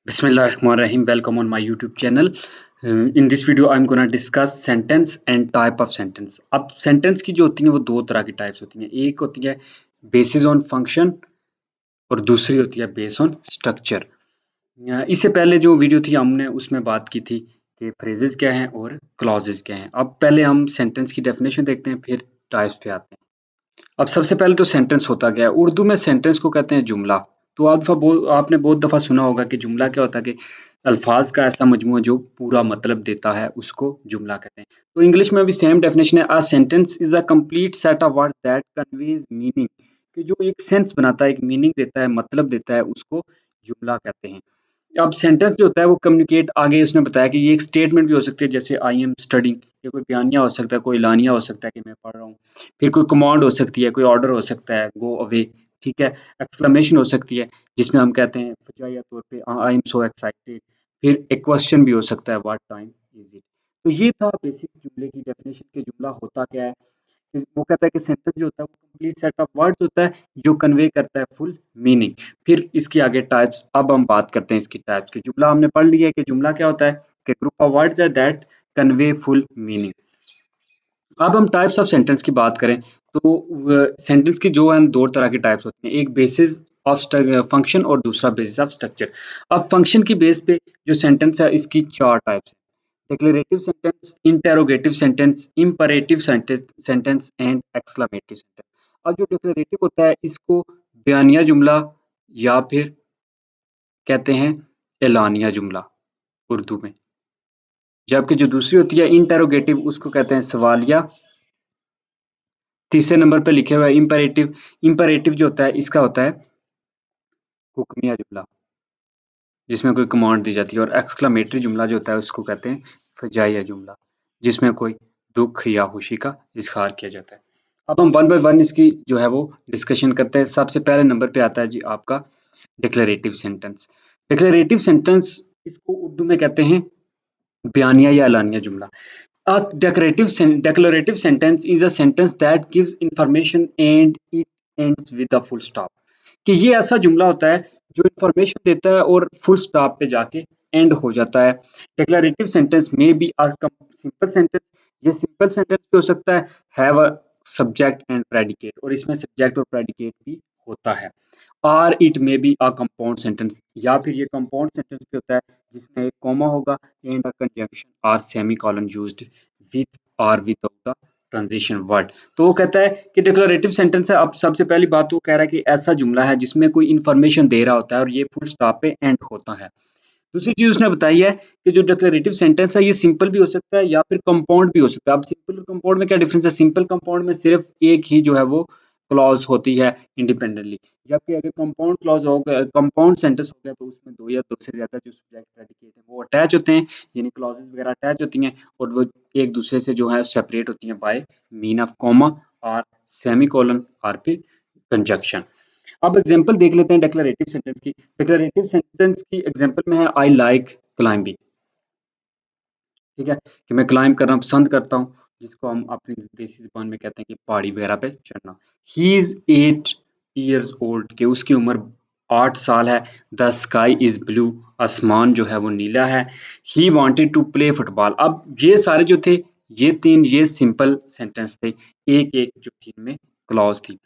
Bismillahirrahmanirrahim. Welcome on my YouTube channel. In this video, I'm gonna discuss sentence and type of sentence. अब sentence की जो होती है वो दो तरह की types होती हैं. एक होती है basis on function और दूसरी होती है based on structure. इससे पहले जो वीडियो थी हमने उसमें बात की थी कि phrases क्या हैं और clauses क्या हैं. अब पहले हम sentence की definition देखते हैं फिर types पे आते हैं. अब सबसे पहले तो सेंटेंस होता क्या है? उर्दू में सेंटेंस को कहते हैं जुमला। तो आपने बहुत दफ़ा सुना होगा कि जुमला क्या होता है कि अल्फाज का ऐसा मजमूआ जो पूरा मतलब देता है उसको जुमला कहते हैं। तो इंग्लिश में भी सेम डेफिनेशन है, a sentence is a complete set of words that conveys meaning, कि जो एक सेंस बनाता है, एक मीनिंग देता है, मतलब देता है, उसको जुमला कहते हैं। अब सेंटेंस जो होता है वो कम्युनिकेट, आगे उसने बताया कि ये एक स्टेटमेंट भी हो सकती है जैसे आई एम स्टडिंग, ये कोई बयानिया हो सकता है, कोई एलानिया हो सकता है कि मैं पढ़ रहा हूँ। फिर कोई कमांड हो सकती है, कोई ऑर्डर हो सकता है, गो अवे, ठीक है। एक्सक्लेमेशन हो सकती है जिसमें हम कहते हैं फजाइया तौर पे आई एम सो एक्साइटेड। फिर एक क्वेश्चन भी हो सकता है, व्हाट टाइम इज इट। तो ये था बेसिक जुमले की डेफिनेशन कि जुमला होता क्या है। वो कहता है कि सेंटेंस जो होता है वो कंप्लीट सेट ऑफ वर्ड्स होता है जो कन्वे करता है फुल मीनिंग। फिर इसकी आगे टाइप्स, अब हम बात करते हैं इसकी टाइप्स की। जुमला हमने पढ़ लिया है कि जुमला क्या होता है, कि ग्रुप ऑफ वर्ड्स है दैट कन्वे फुल मीनिंग। अब हम टाइप्स ऑफ सेंटेंस की बात करें तो सेंटेंस की जो है दो तरह की टाइप्स होती हैं, एक बेसिस ऑफ फंक्शन और दूसरा बेसिस ऑफ स्ट्रक्चर। अब फंक्शन की बेस पे जो सेंटेंस है इसकी चार टाइप्स हैं: declarative sentence, interrogative sentence, imperative sentence and exclamatory sentence. अब जो डिक्लेरेटिव होता है इसको बयानिया जुमला या फिर कहते हैं एलानिया जुमला उर्दू में, जबकि जो दूसरी होती है इंटेरोगेटिव उसको कहते हैं सवालिया। तीसरे नंबर पे लिखे हुआ है इम्पेरेटिव। इम्पेरेटिव जो होता है इसका होता है हुक्मिया जुमला जिसमें कोई कमांड दी जाती है, और एक्सक्लेमेटरी जुमला जो होता है उसको कहते हैं फजाइया जुमला जिसमें कोई दुख या खुशी का इजहार किया जाता है। अब हम वन बाय वन इसकी जो है वो डिस्कशन करते हैं। सबसे पहले नंबर पे आता है जी आपका डिक्लेरेटिव सेंटेंस। डिक्लेरेटिव सेंटेंस इसको उर्दू में कहते हैं बयानिया या एलानिया जुमला। A declarative sentence is a sentence that gives information and it ends with a full stop। कि ये ऐसा जुमला होता है जो इंफॉर्मेशन देता है और फुल स्टॉप पे जाके एंड हो जाता है। डिक्लेरेटिव सेंटेंस में बी अ सिंपल सेंटेंस, ये सिंपल सेंटेंस भी हो सकता है, have a subject and predicate, और इसमें सब्जेक्ट और प्रेडिकेट भी होता है। और इट में बी अ कंपाउंड सेंटेंस, या फिर ये कंपाउंड सेंटेंस भी होता है जिसमें एक कॉमा होगा एंड अ कंजंक्शन और सेमीकोलन यूज्ड विद और विदाउट अ ट्रांजिशन वर्ड। तो वो कहता है कि डिक्लेरेटिव सेंटेंस है। अब सबसे पहली बात वो कह रहा है कि ऐसा जुमला है जिसमें कोई इंफॉर्मेशन दे रहा होता है और ये फुल स्टॉप पे एंड होता है। दूसरी चीज उसने बताई है कि जो डिक्लेरेटिव सेंटेंस है ये सिंपल भी हो सकता है या फिर कंपाउंड भी हो सकता है। अब सिंपल और कंपाउंड में क्या डिफरेंस है? सिंपल कंपाउंड में सिर्फ एक ही जो है वो क्लॉज होती है इंडिपेंडेंटली, जबकि अगर कंपाउंड क्लॉज हो गया, कंपाउंड सेंटेंस हो गया, तो उसमें दो या दो से ज्यादा जो सब्जेक्ट प्रेडिकेट है वो अटैच होते हैं, यानी क्लॉजेस वगैरह अटैच होती हैं और वो एक दूसरे से जो है सेपरेट होती हैं बाय मीन ऑफ कॉमा और सेमीकोलन और फिर कंजक्शन। अब एग्जांपल देख लेते हैं डिक्लेरेटिव सेंटेंस की। डिक्लेरेटिव सेंटेंस की एग्जांपल में है आई लाइक क्लाइंबिंग, ठीक है, कि मैं क्लाइंब करना पसंद करता हूँ, जिसको हम अपनी देसी ज़ुबान में कहते हैं कि पहाड़ी वगैरह पे चढ़ना। ही इज़ 8 इयर्स ओल्ड, कि उसकी उम्र 8 साल है। द स्काई इज़ ब्लू, आसमान जो है वो नीला है। He wanted to play football. अब ये सारे जो थे, ये 3 ये सिंपल सेंटेंस थे, एक-एक जो थी इनमें क्लॉज़ थी।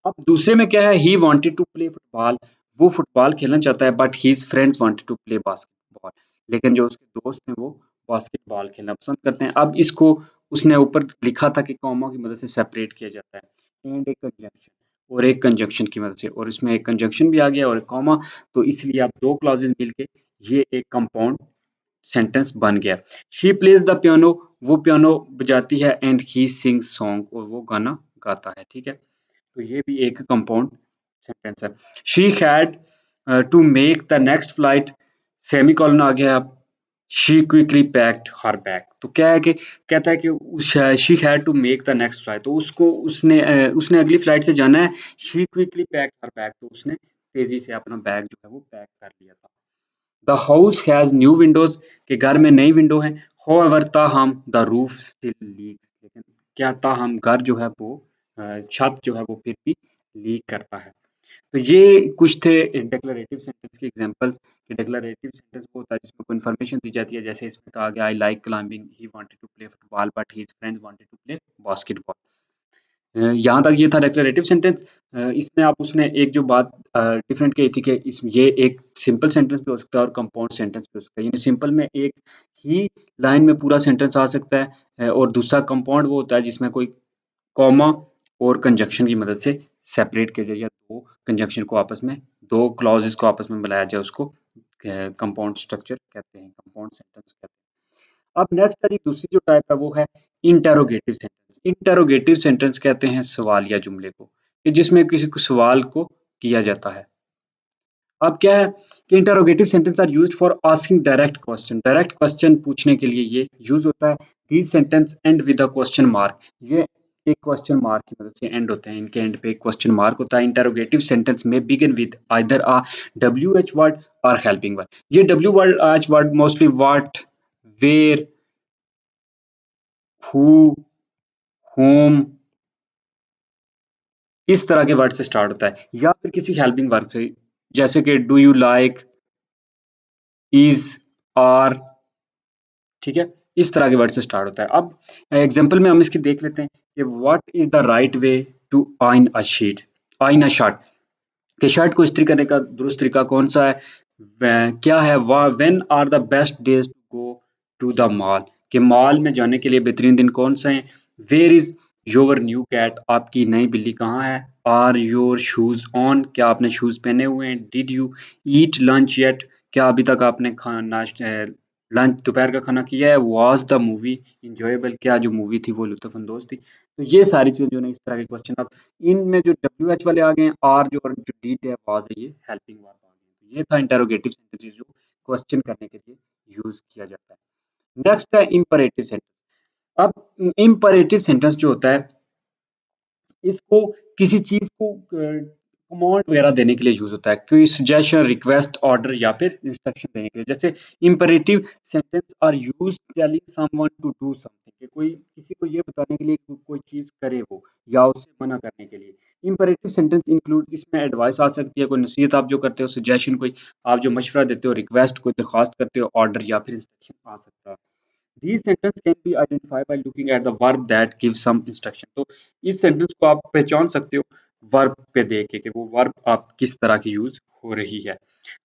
अब दूसरे में क्या है, he wanted to play football, वो फुटबॉल खेलना चाहता है, but his friends wanted to play basketball, लेकिन जो उसके दोस्त हैं वो बास्केटबॉल खेलना पसंद करते हैं। अब इसको उसने ऊपर लिखा था कि कॉमा की मदद से सेपरेट किया जाता है, एंड एक कंजंक्शन और एक कंजंक्शन की मदद से, और इसमें एक कंजंक्शन भी आ गया और एक कॉमा, तो इसलिए अब दो क्लॉजेज मिलके ये एक कंपाउंड सेंटेंस बन गया। शी प्लेज द पियानो, वो पियानो बजाती है, एंड ही सिंग्स सॉन्ग, और वो गाना गाता है, ठीक है। तो ये भी एक कंपाउंड सेंटेंस है। She had to make the next flight, semicolon आ गया। अब she quickly packed her bag, तो क्या है कि कहता है कि she had to make the next flight, तो उसने अगली फ्लाइट से जाना है। She quickly packed her bag, तो उसने तेजी से अपना बैग जो है वो पैक कर लिया था। The house has new Windows, के घर में नई विंडो है। होwever ताहम द रूफ स्टिल लीक्स, लेकिन क्या ताहम घर जो है वो छत जो है वो फिर भी लीक करता है। तो ये कुछ थे डिक्लेरेटिव सेंटेंस के एग्जांपल्स कि डिक्लेरेटिव सेंटेंस वो होता है जिसमें कोई इन्फॉर्मेशन दी जाती है, जैसे इसमें कहा गया I like climbing, he wanted to play football but his friends wanted to play basketball. यहाँ तक ये था डिक्लेरेटिव सेंटेंस। इसमें आप उसने एक जो बात डिफरेंट कही थी कि इस ये एक सिंपल सेंटेंस भी हो सकता है और कंपाउंड सेंटेंस भी हो सकता है। यानी सिंपल में एक ही लाइन में पूरा सेंटेंस आ सकता है, और दूसरा कंपाउंड वो होता है जिसमें कोई कॉमा और कंजक्शन की मदद से सेपरेट किया जाए, या दो कंजक्शन को आपस में, दो क्लॉजेस को आपस में मिलाया जाए, उसको कंपाउंड स्ट्रक्चर कहते हैं, कंपाउंड सेंटेंस कहते हैं। अब नेक्स्ट है जी, दूसरी जो टाइप है वो है इंटेरोगेटिव सेंटेंस। इंटेरोगेटिव सेंटेंस कहते हैं सवालिया जुमले को, कि जिसमें किसी को सवाल को किया जाता है। अब क्या है कि interrogative sentences are used for asking direct question. Direct question पूछने के लिए ये यूज होता है। These sentences end with a question mark. ये एक क्वेश्चन मार्क की मदद से एंड होते हैं, इनके एंड पे एक क्वेश्चन मार्क होता है। इंटेरोगेटिव सेंटेंस में begin with either a WH word और हेल्पिंग वर्ड। ये WH word mostly what, where, who, whom, इस तरह के वर्ड से स्टार्ट होता है, या फिर किसी हेल्पिंग वर्ब से, जैसे कि do you like, is, are, ठीक है, इस तरह के वर्ड से स्टार्ट होता है। अब एग्जांपल में हम इसकी देख लेते हैं कि what is the right way to iron a sheet, iron a shirt, कि शर्ट को इस्त्री करने का दुरुस्त तरीका कौन सा है, क्या है, when are the best days to go to the mall, कि मॉल में जाने के लिए बेहतरीन दिन कौन से हैं। Where is your new cat, आपकी नई बिल्ली कहाँ है। आर योर शूज ऑन, क्या आपने शूज पहने हुए हैं। Did you eat lunch yet, क्या अभी तक आपने खाना लंच दोपहर का खाना किया है। वॉज द मूवी इंजॉयबल, क्या जो मूवी थी वो लुत्फानंदोज थी। तो ये सारी चीजें जो है ना, इस तरह के क्वेश्चन। अब इनमें जो WH वाले आ गए हैं, आर जो और जो डीड है, वाज है, ये हेल्पिंग वर्ब आ गए। तो ये था इंटेरोगेटिव सेंटेंसेस जो क्वेश्चन करने के लिए यूज किया जाता है। नेक्स्ट है इंपरेटिव सेंटेंस। अब इंपरेटिव सेंटेंस जो होता है, इसको किसी चीज को कमांड वगैरह देने के लिए यूज होता है, कोई सजेशन, रिक्वेस्ट, ऑर्डर या फिर इंस्ट्रक्शन देने के लिए। जैसे imperative sentences are use telling someone to do something, कि कोई किसी को ये बताने के लिए कि कोई चीज करे वो, या उससे मना करने के लिए। इंपरेटिव सेंटेंस इंक्लूड, इसमें एडवाइस आ सकती है, कोई नसीहत आप जो करते हो, सजेशन कोई आप जो मशवरा देते हो, रिक्वेस्ट कोई दरख्वास्त करते हो, ऑर्डर या फिर इंस्ट्रक्शन आ सकता है। These sentence can be identified by looking at the verb that gives some instruction. तो इस सेंटेंस को आप पहचान सकते हो वर्ब पे देख के कि वो वर्ब आप किस तरह की यूज हो रही है।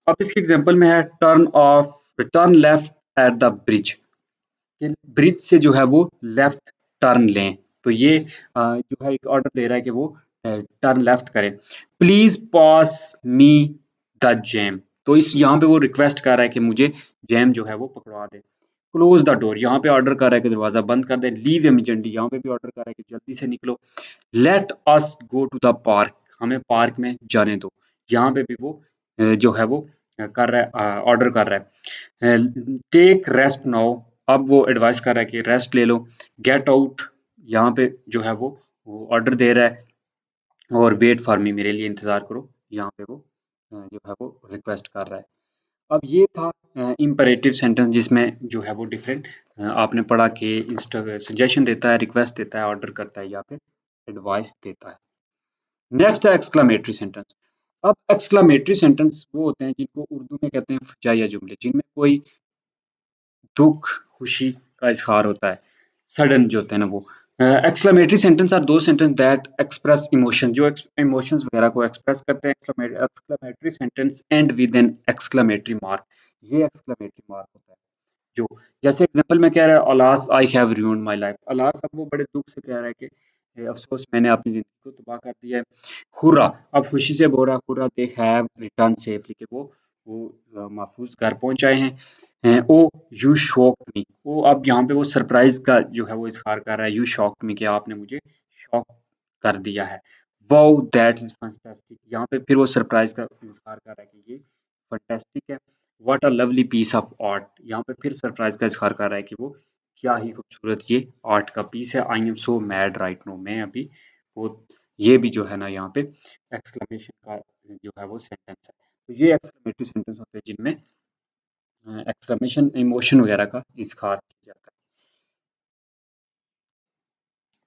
अब इसके एग्जांपल में है turn left at the bridge, कि ब्रिज से जो है वो लेफ्ट टर्न लें। तो ये जो है एक ऑर्डर दे रहा है कि वो टर्न लेफ्ट करें। Please pass me the jam, तो इस यहाँ पे वो रिक्वेस्ट कर रहा है कि मुझे जैम जो है वो पकड़वा दे। क्लोज द डोर, यहाँ पे ऑर्डर कर रहा है कि दरवाजा बंद कर दे। लीव इमीडिएटली, यहाँ पे भी ऑर्डर कर रहा है कि जल्दी से निकलो। Let us go to the park, हमें पार्क में जाने दो। यहाँ पे भी वो जो है वो कर रहा है, ऑर्डर कर रहा है। टेक रेस्ट नाउ, अब वो एडवाइस कर रहा है कि रेस्ट ले लो। गेट आउट, यहाँ पे जो है वो ऑर्डर दे रहा है। और वेट फॉर मी, मेरे लिए इंतजार करो, यहाँ पे वो जो है वो रिक्वेस्ट कर रहा है। अब ये था इम्परेटिव सेंटेंस, जिसमें जो है वो डिफरेंट आपने पढ़ा कि सजेशन देता है, रिक्वेस्ट देता है, ऑर्डर करता है या फिर एडवाइस देता है। नेक्स्ट है एक्सक्लामेटरी सेंटेंस। अब एक्सक्लामेटरी सेंटेंस वो होते हैं जिनको उर्दू में कहते हैं फजाइया जुमले, जिनमें कोई दुख, खुशी का इजहार होता है, सडन जो होते हैं ना वो। Exclamatory sentences are those sentences that express emotion, जो इमोशंस वगैरह को एक्सप्रेस करते हैं। Exclamatory sentences end with an exclamatory mark, ये एक्सक्लेमेटरी मार्क होता है। जो जैसे एग्जांपल में कह रहा है, alas I have ruined my life, alas अब वो बड़े दुख से कह रहा है कि अफसोस मैंने अपनी जिंदगी को तबाह कर दिया है। हुर्रा, अब खुशी से बोल रहा है, hurrah they have return safely, कि वो महफूज घर पहुंच आए हैं। ओ यू शॉक मी, वो अब यहाँ पे वो सरप्राइज का जो है वो इजहार कर रहा है। यू शॉक मी, कि आपने मुझे शॉक कर दिया है। वाओ दैट इज फैंटास्टिक, यहाँ पे फिर वो सरप्राइज का इजहार कर रहा है कि ये फैंटास्टिक है। What a lovely piece of art, यहाँ पे फिर सरप्राइज का इजहार कर रहा है कि वो क्या ही खूबसूरत ये आर्ट का पीस है। I am so mad right now, मैं अभी वो, ये भी जो है ना यहाँ पे एक्सक्लेमेशन का जो है वो सेंटेंस है। तो ये एक्सक्लेमेटरी सेंटेंस होते हैं जिनमें एक्सक्लेमेशन इमोशन वगैरह का इजहार किया जाता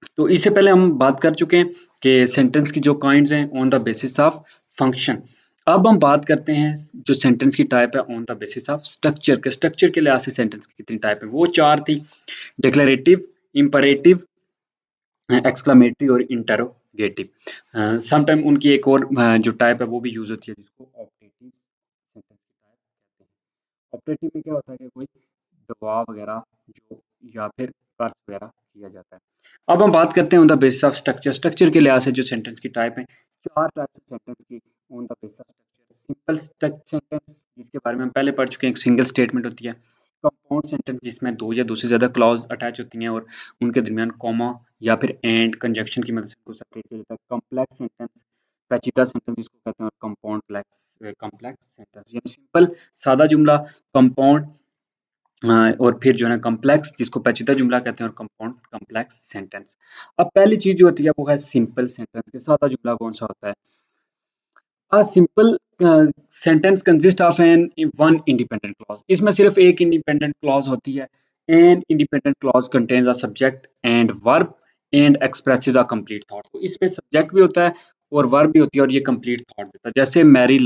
है। तो इससे पहले हम बात कर चुके हैं कि सेंटेंस की जो काइंड्स हैं on the basis of function. अब हम बात करते हैं जो सेंटेंस की टाइप है on the basis of structure के। स्ट्रक्चर के लिहाज से सेंटेंस की कितनी टाइप है, वो 4 थी। डिक्लेरेटिव, इम्परेटिव, एक्सक्लेमेटरी और इंटरोगेटिव। समटाइम उनकी एक और जो टाइप है वो भी यूज होती है, जिसको ऑपरेटिव सेंटेंस की टाइप कहते हैं। ऑपरेटिव में क्या होता है कि कोई दबाव वगैरह जो या फिर कर्स वगैरह किया जाता है। अब हम बात करते हैं on the basis of structure. Structure के लिहाज से जो सेंटेंस की टाइप है, 4 टाइप से सेंटेंस की on the basis of structure. Simple sentence, जिसके बारे में हम पहले पढ़ चुके हैं, एक सिंगल स्टेटमेंट होती है। कंपाउंड सेंटेंस, जिसमें 2 या 2 से ज़्यादा क्लॉज अटैच होती हैं और उनके दरमियान कॉमा या फिर एंड कंजक्शन की मदद से उनको सेपरेट किया जाता है। कॉम्प्लेक्स सेंटेंस, पेचीदा सेंटेंस जिसको कहते हैं, और कंपाउंड कॉम्प्लेक्स सेंटेंस, यानी सिंपल सादा जुमला, कंपाउंड और फिर जो है ना कॉम्प्लेक्स, जिसको पेचीदा जुमला कहते हैं, और कंपाउंड कॉम्प्लेक्स सेंटेंस। अब पहली चीज जो होती है वो है सिंपल सेंटेंस के। सादा जुमला कौन सा होता है? A simple sentence consists of an one independent clause. इसमें सिर्फ एक independent clause होती है. An independent clause contains a subject and verb and expresses a complete thought. तो इसमें subject भी होता है और verb भी होती है और ये complete thought देता है. जैसे Mary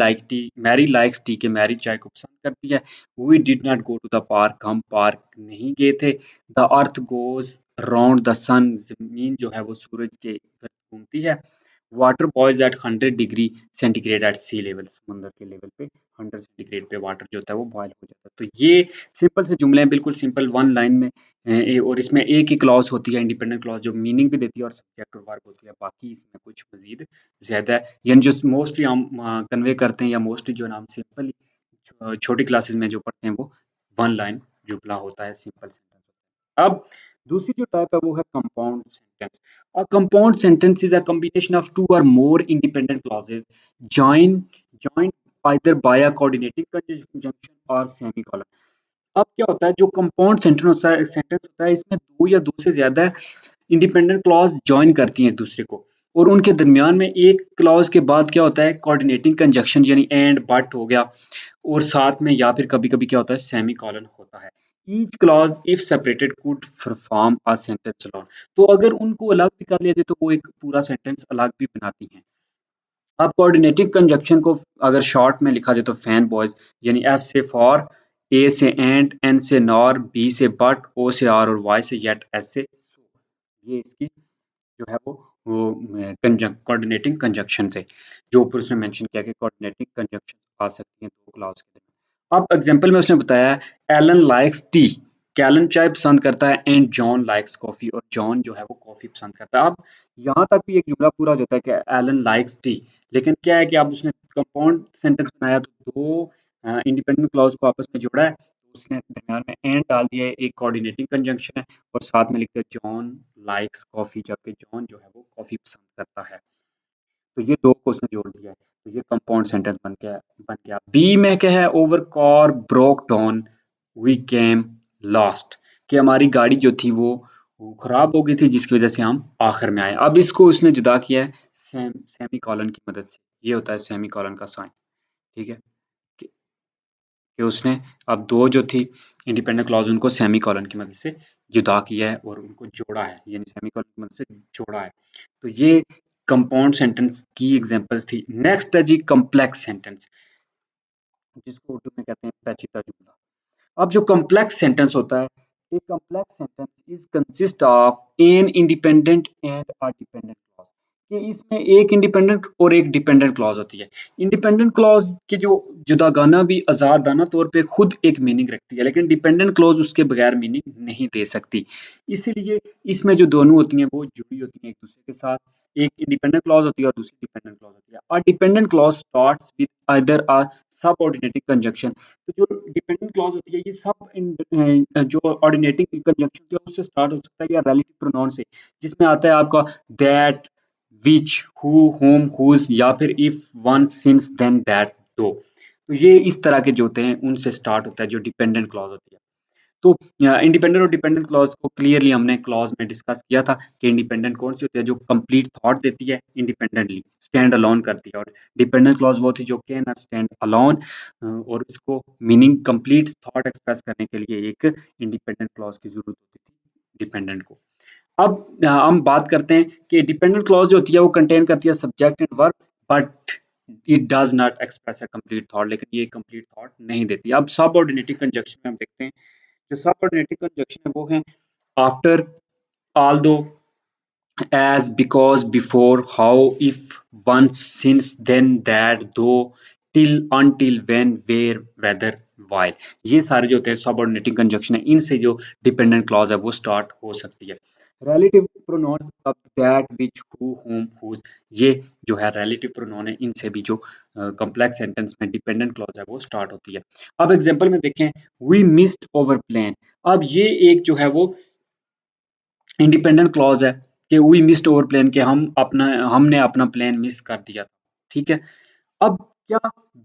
likes tea के मैरी चाय को पसंद करती है. We did not go to the park, हम पार्क नहीं गए थे. The earth goes round the sun, जमीन जो है वो सूरज के इर्द घूमती है. Water boils at 100 degree centigrade at sea level, समुद्र के लेवल पे 100 सेंटीग्रेड पे वाटर जो होता है वो बॉयल हो जाता है। तो ये सिंपल से जुमले हैं, बिल्कुल सिंपल, वन लाइन में और इसमें एक ही क्लॉज होती है, इंडिपेंडेंट क्लॉज, जो मीनिंग भी देती है और सब्जेक्ट और वर्ब होती है। बाकी इसमें कुछ मजीद ज्यादा है, यानी जो मोस्टली हम कन्वे करते हैं या मोस्टली जो नाम सिंपल छोटी क्लासेस में जो पढ़ते हैं वो वन लाइन जुमला होता है, सिंपल सेंटेंस। अब दूसरी जो टाइप है वो है compound sentence. A compound sentence is a combination of two or more independent clauses joined either by a coordinating conjunction or semicolon. अब क्या होता है, जो कंपाउंड सेंटेंस होता है इसमें दो या दो से ज्यादा इंडिपेंडेंट क्लॉज ज्वाइन करती हैं एक दूसरे को, और उनके दरमियान में एक क्लॉज के बाद क्या होता है, कोऑर्डिनेटिंग कंजक्शन, यानी एंड बट हो गया, और साथ में या फिर कभी कभी क्या होता है, सेमी कॉलन होता है। Each clause if separated could form a sentence alone. तो अगर उनको अलग भी कर लिया जाए तो वो एक पूरा सेंटेंस अलग भी बनाती हैं। अब कोऑर्डिनेटिंग कंजक्शन को अगर शॉर्ट में लिखा जाए तो फैन बॉयज, यानी एफ से फॉर, ए से एंड, एन से नॉर, बी से बट, ओ से आर और वाई से येट, एस से सो। ये इसकी जो है वो कोऑर्डिनेटिंग कंजक्शन से, जो ऊपर उसने मेंशन किया कि कोऑर्डिनेटिंग कंजक्शन आ सकती हैं दो क्लॉज के दरमियान। अब एग्जांपल में उसने बताया है, एलन लाइक्स टी, कैलन चाय पसंद करता है, एंड जॉन लाइक्स कॉफी, और जॉन जो है वो कॉफी पसंद करता है। अब यहाँ तक भी एक जुमला पूरा हो जाता है कि एलन लाइक्स टी, लेकिन क्या है कि अब उसने कंपाउंड सेंटेंस बनाया तो दो इंडिपेंडेंट क्लॉज को आपस में जोड़ा है, तो उसने दरमियान में एंड डाल दिया है, एक कोऑर्डिनेटिंग कंजंक्शन है, और साथ में लिखते हैं जॉन लाइक्स कॉफी, जबकि जॉन जो है वो कॉफी पसंद करता है। तो ये दो को उसने जोड़ दिया है, तो ये कंपाउंड सेंटेंस बन गया। बी में क्या है, our car broke down we came last, कि हमारी गाड़ी जो थी वो खराब हो गई थी, जिसकी वजह से हम आखिर में आए। अब इसको उसने जुदा किया है सेमी कॉलन की मदद से, ये होता है सेमी कॉलन का साइन। ठीक है, कि, कि उसने अब दो जो थी इंडिपेंडेंट क्लॉज उनको सेमी कॉलन की मदद से जुदा किया है और उनको जोड़ा है, यानी सेमी कॉलन की मदद से जोड़ा है। तो ये कंपाउंड सेंटेंस की एग्जांपल्स थी। नेक्स्ट है जी कॉम्प्लेक्स सेंटेंस, जिसको उर्दू में कहते हैं पेचीदा जुमला। अब जो कॉम्प्लेक्स सेंटेंस होता है, एक complex sentence is consist of an independent and a dependent clause, कि इसमें एक इंडिपेंडेंट और एक डिपेंडेंट क्लॉज होती है। इंडिपेंडेंट क्लॉज की जो जुदागाना भी आजादाना तौर पे खुद एक मीनिंग रखती है, लेकिन डिपेंडेंट क्लॉज उसके बगैर मीनिंग नहीं दे सकती। इसीलिए इसमें जो दोनों होती हैं वो जुड़ी होती हैं एक दूसरे के साथ। एक इंडिपेंडेंट क्लॉज होती है और दूसरी डिपेंडेंट क्लॉज होती है। A dependent clause starts with either a subordinating conjunction, तो जो डिपेंडेंट क्लॉज होती है ये जो ऑर्डिनेटिंग कंजंक्शन होती है उससे स्टार्ट हो सकता है, या रिलेटिव प्रोनाउन से, जिसमें आता है आपका that, which, who, whom, whose, या फिर if, when, since, then, that, though. तो ये इस तरह के जो होते हैं उनसे स्टार्ट होता है जो डिपेंडेंट क्लॉज होती है। तो इंडिपेंडेंट और डिपेंडेंट क्लॉज को क्लियरली हमने क्लॉज में डिस्कस किया था कि इंडिपेंडेंट कौन सी होती है, जो कंप्लीट थॉट देती है इंडिपेंडेंटली, स्टैंड अलोन करती है, और डिपेंडेंट क्लॉज वो थी जो कैन नॉट स्टैंड अलोन, और इसको मीनिंग कंप्लीट थॉट एक्सप्रेस करने के लिए एक इंडिपेंडेंट क्लॉज की जरूरत होती थी डिपेंडेंट को। अब हम बात करते हैं कि डिपेंडेंट क्लॉज जो होती है वो कंटेन करती है subject and verb, but it does not express a complete thought, लेकिन ये कंप्लीट थॉट नहीं देती। अब सबऑर्डिनेटिव कंजंक्शन में हम देखते हैं, जो सबऑर्डिनेटिव कंजंक्शन है वो है after, although, as, because, before, how, if, once, since, then, that, though, till, until, when, where, whether, while। ये सारे जो होते हैं सबऑर्डिनेटिंग कंजंक्शन है, इनसे जो डिपेंडेंट क्लॉज है वो स्टार्ट हो सकती है। रिलेटिव प्रोनाउंस अब that, which, who, whom, whose, ये जो है रिलेटिव प्रोनाउन है, इनसे भी जो कॉम्प्लेक्स सेंटेंस में डिपेंडेंट क्लॉज है वो स्टार्ट होती है। अब एग्जांपल में देखें, वी मिस्ड ओवर प्लान। अब ये एक जो है वो इंडिपेंडेंट क्लॉज है कि वी मिस्ड ओवर प्लान, के हमने अपना प्लान मिस कर दिया, ठीक है। अब क्या,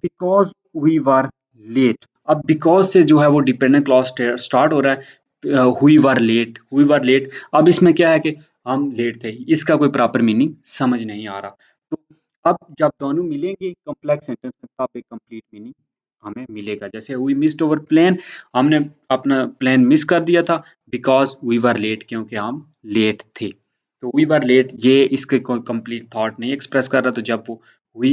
बिकॉज वी वर लेट। अब बिकॉज से जो है वो डिपेंडेंट क्लॉज स्टार्ट हो रहा है, हुई वर लेट। अब इसमें क्या है कि हम लेट थे, इसका कोई प्रॉपर मीनिंग समझ नहीं आ रहा। तो अब जब दोनों मिलेंगे कॉम्प्लेक्स सेंटेंस में तब एक कंप्लीट मीनिंग हमें मिलेगा। जैसे वी मिस्ड ओवर प्लान, हमने अपना प्लान मिस कर दिया था, बिकॉज वी वर लेट, क्योंकि हम लेट थे। तो वी वर लेट ये इसके कोई कंप्लीट थॉट नहीं एक्सप्रेस कर रहा। तो जब वो वी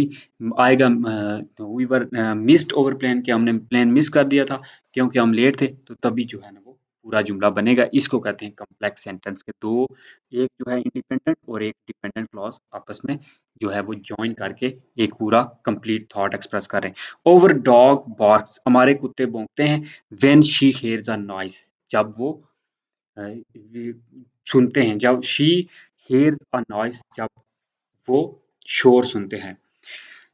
आएगा, we were missed our plan, के हमने प्लान मिस कर दिया था क्योंकि हम लेट थे, तो तभी जो है ना वो पूरा जुमला बनेगा। इसको कहते हैं कॉम्प्लेक्स सेंटेंस के दो, एक जो है इंडिपेंडेंट और एक डिपेंडेंट क्लॉज आपस में जो है वो ज्वाइन करके एक पूरा कंप्लीट थॉट एक्सप्रेस कर रहे हैं। ओवर डॉग बार्क्स, हमारे कुत्ते भौंकते हैं। When she hairs a noise, जब वो ये सुनते हैं, जब शी हेयर्स अ नॉइस, जब वो शोर सुनते हैं।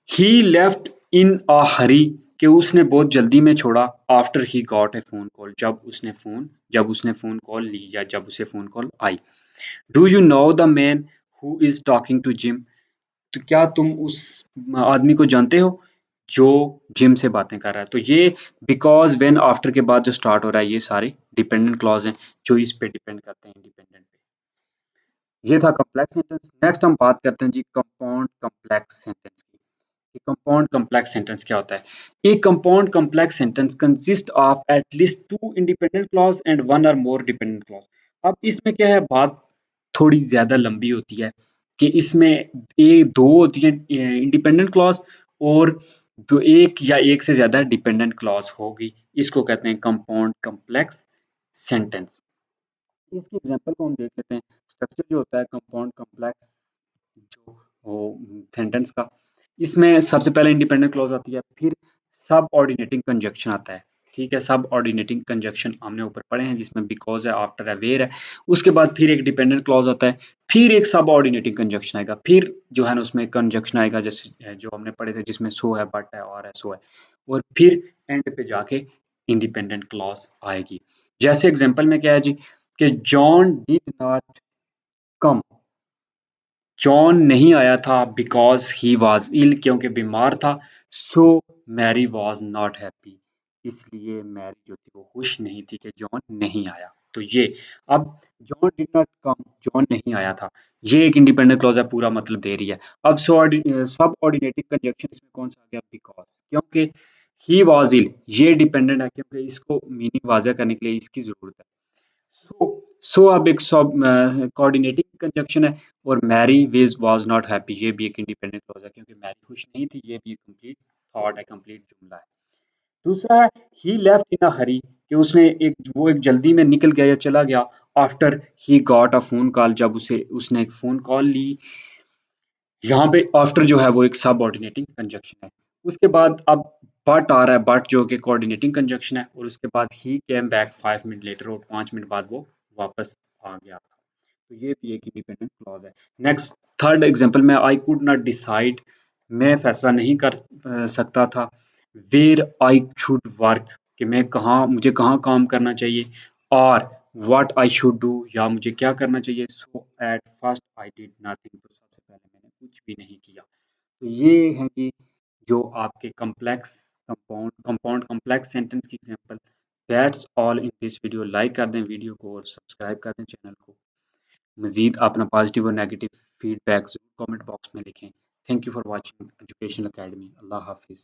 ही लेफ्ट इन अ हरी, कि उसने बहुत जल्दी में छोड़ा। After he got a phone call, जब उसने फोन कॉल ली या जब उसे फोन कॉल आई। Do you know the man who is talking to Jim, तो क्या तुम उस आदमी को जानते हो जो जिम से बातें कर रहा है। तो ये बिकॉज, व्हेन, आफ्टर के बाद जो स्टार्ट हो रहा है, ये सारे डिपेंडेंट क्लॉज हैं जो इस पे डिपेंड करते हैं, इंडिपेंडेंट पे। ये था कॉम्प्लेक्स सेंटेंस। नेक्स्ट हम बात करते हैं जी कंपाउंड कॉम्प्लेक्स सेंटेंस की। ये कंपाउंड कॉम्प्लेक्स सेंटेंस क्या होता है? A compound complex sentence consist of at least two independent clause and one or more dependent clause. अब इसमें क्या है, बात थोड़ी ज्यादा लंबी होती है कि इसमें दो होती है इंडिपेंडेंट क्लॉज, और दो, एक या एक से ज्यादा डिपेंडेंट क्लॉज होगी। इसको कहते हैं कंपाउंड कॉम्प्लेक्स सेंटेंस। इसकी एग्जांपल को हम देख लेते हैं। स्ट्रक्चर जो होता है कंपाउंड कॉम्प्लेक्स जो वो सेंटेंस का, इसमें सबसे पहले इंडिपेंडेंट क्लॉज आती है, फिर सब ऑर्डिनेटिंग कंजक्शन आता है। ठीक है, सब ऑर्डिनेटिंग कंजक्शन हमने ऊपर पढ़े हैं, जिसमें बिकॉज है, आफ्टर है, वेयर है। उसके बाद फिर एक डिपेंडेंट क्लॉज आता है, फिर एक सब ऑर्डिनेटिंग कंजक्शन आएगा, फिर जो है ना उसमें कंजक्शन आएगा जैसे जो हमने पढ़े थे, जिसमें सो है, बट है, और है, सो है, और फिर एंड पे जाके इंडिपेंडेंट क्लॉज आएगी। जैसे एग्जांपल में क्या है जी, कि John did not come, John नहीं आया था बिकॉज ही वॉज इल, क्योंकि बीमार था। सो मैरी वॉज नॉट हैप्पी, इसलिए मैरी जो थी वो खुश नहीं थी कि जॉन नहीं आया। तो ये, अब John did not come, John नहीं आया था, ये एक इंडिपेंडेंट क्लॉज है, पूरा मतलब दे रही है। अब सब ऑर्डिनेटिंग कंजक्शन इसमें कौन सा आ गया, बिकॉज, क्योंकि ही वॉज इल, ये डिपेंडेंट है क्योंकि इसको मीनिंग वाज़ह करने के लिए इसकी जरूरत है। सो अब एक सब कोऑर्डिनेटिंग कंजक्शन है, और मैरी विज वाज नॉट हैप्पी, ये भी एक इंडिपेंडेंट क्लॉज है क्योंकि मैरी खुश नहीं थी, ये भी एक कंप्लीट थॉट है, कंप्लीट जुमला है। दूसरा है ही लेफ्ट इन अ हरी, कि एक जल्दी में निकल गया या चला गया। After he got a phone call, जब उसने एक फोन कॉल ली। यहाँ पे आफ्टर जो है वो एक सब ऑर्डिनेटिंग कंजक्शन है। उसके बाद अब बट आ रहा है, बट जो कि कोऑर्डिनेटिंग कंजक्शन है, और उसके बाद ही केम बैक 5 मिनट लेटर, और 5 मिनट बाद वो वापस आ गया। तो ये भी एक इंडिपेंडेंट क्लॉज है। नेक्स्ट, थर्ड एग्जांपल में, आई कुड नॉट डिसाइड, मैं फैसला नहीं कर सकता था। वेयर आई शुड वर्क, कि मुझे कहाँ काम करना चाहिए। और व्हाट आई शुड डू, या मुझे क्या करना चाहिए। So at first I did nothing, तो सबसे पहले मैंने कुछ भी नहीं किया। तो ये है जी जो आपके कंपाउंड कॉम्प्लेक्स सेंटेंस की example. That's all in this video. Like कर दें वीडियो को और सब्सक्राइब कर दें चैनल को। मज़ीद अपना पॉजिटिव और नेगेटिव फीडबैक ज़रूर कमेंट बॉक्स में लिखें। Thank you for watching Educational Academy. अल्लाह हाफिज़।